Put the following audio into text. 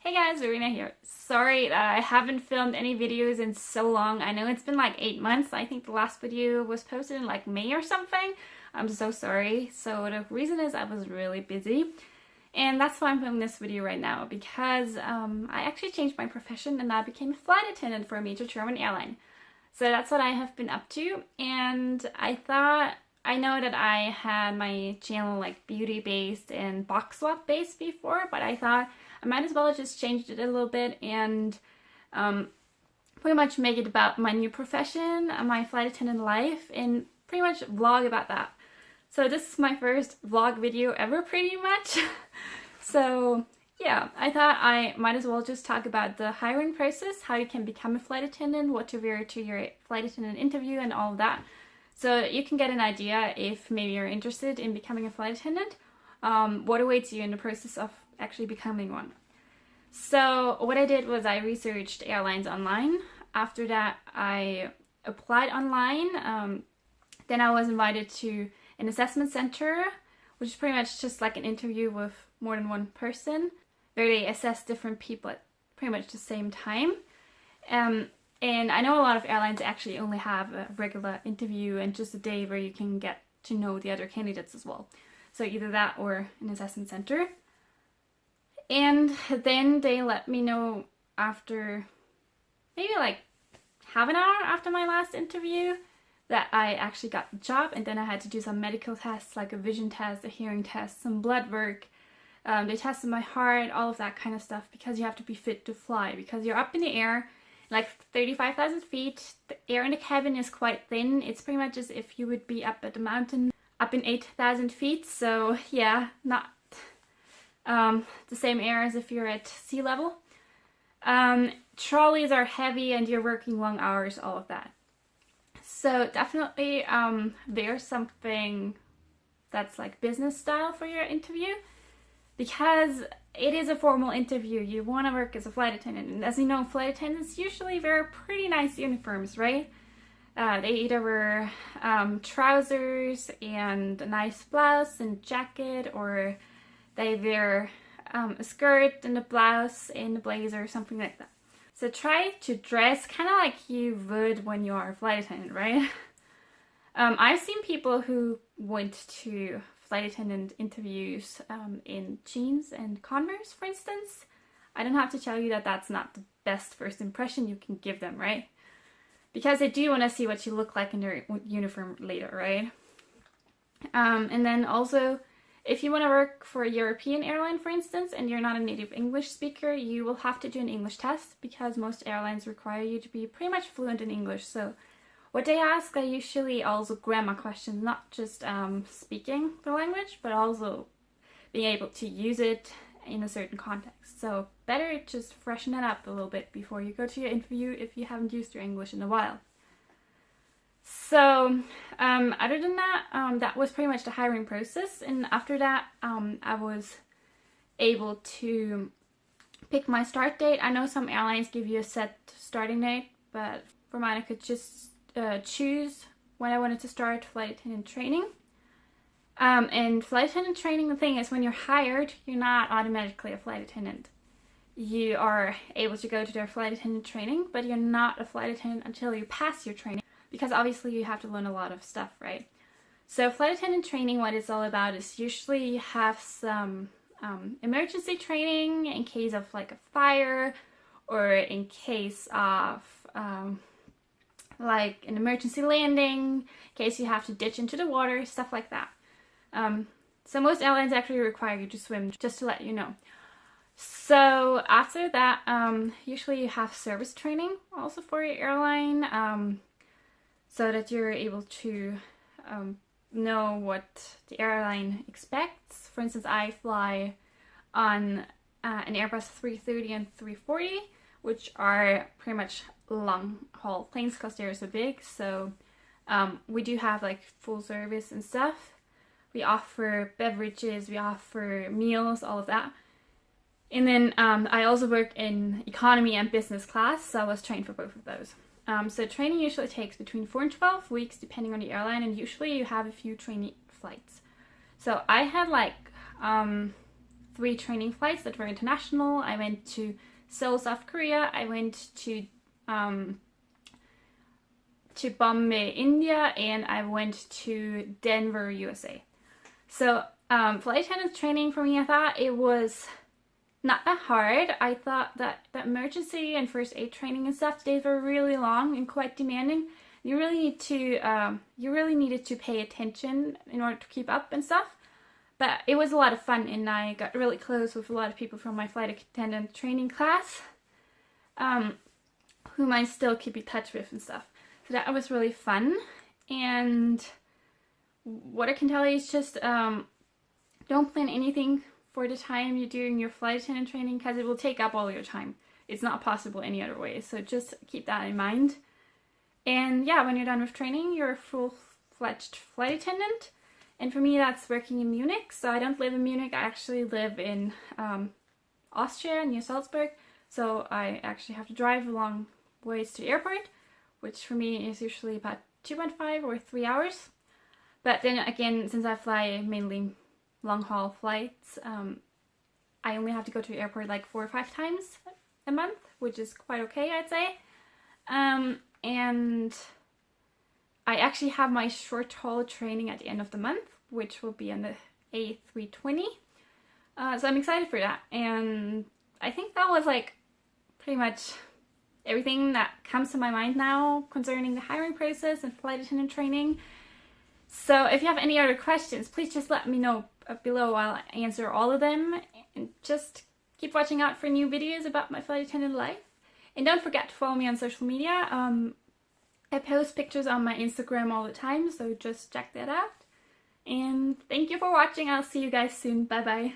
Hey guys, Verena here. Sorry that I haven't filmed any videos in so long. I know it's been like 8 months. I think the last video was posted in like May or something. I'm so sorry. So the reason is I was really busy. And that's why I'm filming this video right now, because I actually changed my profession and I became a flight attendant for a major German airline. So that's what I have been up to, and I know that I had my channel like beauty based and box swap based before, but I thought I might as well just change it a little bit and pretty much make it about my new profession, my flight attendant life, and pretty much vlog about that. So this is my first vlog video ever, pretty much. So yeah, I thought I might as well just talk about the hiring process, how you can become a flight attendant, what to wear to your flight attendant interview and all of that. So you can get an idea if maybe you're interested in becoming a flight attendant, what awaits you in the process of actually becoming one. So what I did was I researched airlines online. After that, I applied online. Then I was invited to an assessment center, which is pretty much just like an interview with more than one person, where they assess different people at pretty much the same time. And I know a lot of airlines actually only have a regular interview and just a day where you can get to know the other candidates as well. So either that or an assessment center. And then they let me know after maybe like half an hour after my last interview that I actually got the job, and then I had to do some medical tests like a vision test, a hearing test, some blood work. They tested my heart, all of that kind of stuff, because you have to be fit to fly, because you're up in the air like 35,000 feet. The air in the cabin is quite thin. It's pretty much as if you would be up at the mountain up in 8,000 feet. So yeah, not the same air as if you're at sea level. Trolleys are heavy and you're working long hours, all of that. So definitely there's something that's like business style for your interview, because it is a formal interview. You want to work as a flight attendant, and as you know, flight attendants usually wear pretty nice uniforms, right? They either wear trousers and a nice blouse and jacket, or they wear a skirt and a blouse and a blazer, something like that. So try to dress kind of like you would when you are a flight attendant, right? I've seen people who went to flight attendant interviews in jeans and Converse, for instance. I don't have to tell you that that's not the best first impression you can give them, right? Because they do want to see what you look like in your uniform later, right? And then also, if you want to work for a European airline, for instance, and you're not a native English speaker, you will have to do an English test, because most airlines require you to be pretty much fluent in English. So what they ask are usually also grammar questions, not just speaking the language, but also being able to use it in a certain context. So better just freshen it up a little bit before you go to your interview if you haven't used your English in a while. So other than that, that was pretty much the hiring process. And after that, I was able to pick my start date. I know some airlines give you a set starting date, but for mine I could just choose when I wanted to start flight attendant training. And flight attendant training, the thing is, when you're hired, you're not automatically a flight attendant. You are able to go to their flight attendant training, but you're not a flight attendant until you pass your training, because obviously you have to learn a lot of stuff, right? So flight attendant training, what it's all about is usually you have some emergency training in case of like a fire, or in case of like an emergency landing, in case you have to ditch into the water, stuff like that. So most airlines actually require you to swim, just to let you know. So after that, usually you have service training also for your airline, so that you're able to know what the airline expects. For instance, I fly on an Airbus 330 and 340, which are pretty much long haul planes because they're so big. So we do have like full service and stuff. We offer beverages, we offer meals, all of that. And then I also work in economy and business class, so I was trained for both of those. So training usually takes between 4 and 12 weeks depending on the airline, and usually you have a few trainee flights. So I had like 3 training flights that were international. I went to Seoul, South Korea. I went to Bombay, India, and I went to Denver, USA. So flight attendant training for me, I thought it was not that hard. I thought that the emergency and first aid training and stuff, they were really long and quite demanding. You really needed to pay attention in order to keep up and stuff. But it was a lot of fun, and I got really close with a lot of people from my flight attendant training class, whom I still keep in touch with and stuff. So that was really fun. And what I can tell you is just don't plan anything for the time you're doing your flight attendant training, because it will take up all your time. It's not possible any other way. So just keep that in mind. And yeah, when you're done with training, you're a full-fledged flight attendant. And for me, that's working in Munich. So I don't live in Munich. I actually live in Austria, near Salzburg. So I actually have to drive a long ways to the airport, which for me is usually about 2.5 or 3 hours. But then again, since I fly mainly long-haul flights, I only have to go to the airport like 4 or 5 times a month, which is quite okay, I'd say. And I actually have my short-haul training at the end of the month, which will be on the A320. So I'm excited for that. And I think that was like pretty much everything that comes to my mind now concerning the hiring process and flight attendant training. So if you have any other questions, please just let me know below. I'll answer all of them. And just keep watching out for new videos about my flight attendant life. And don't forget to follow me on social media. I post pictures on my Instagram all the time, so just check that out. And thank you for watching. I'll see you guys soon. Bye bye.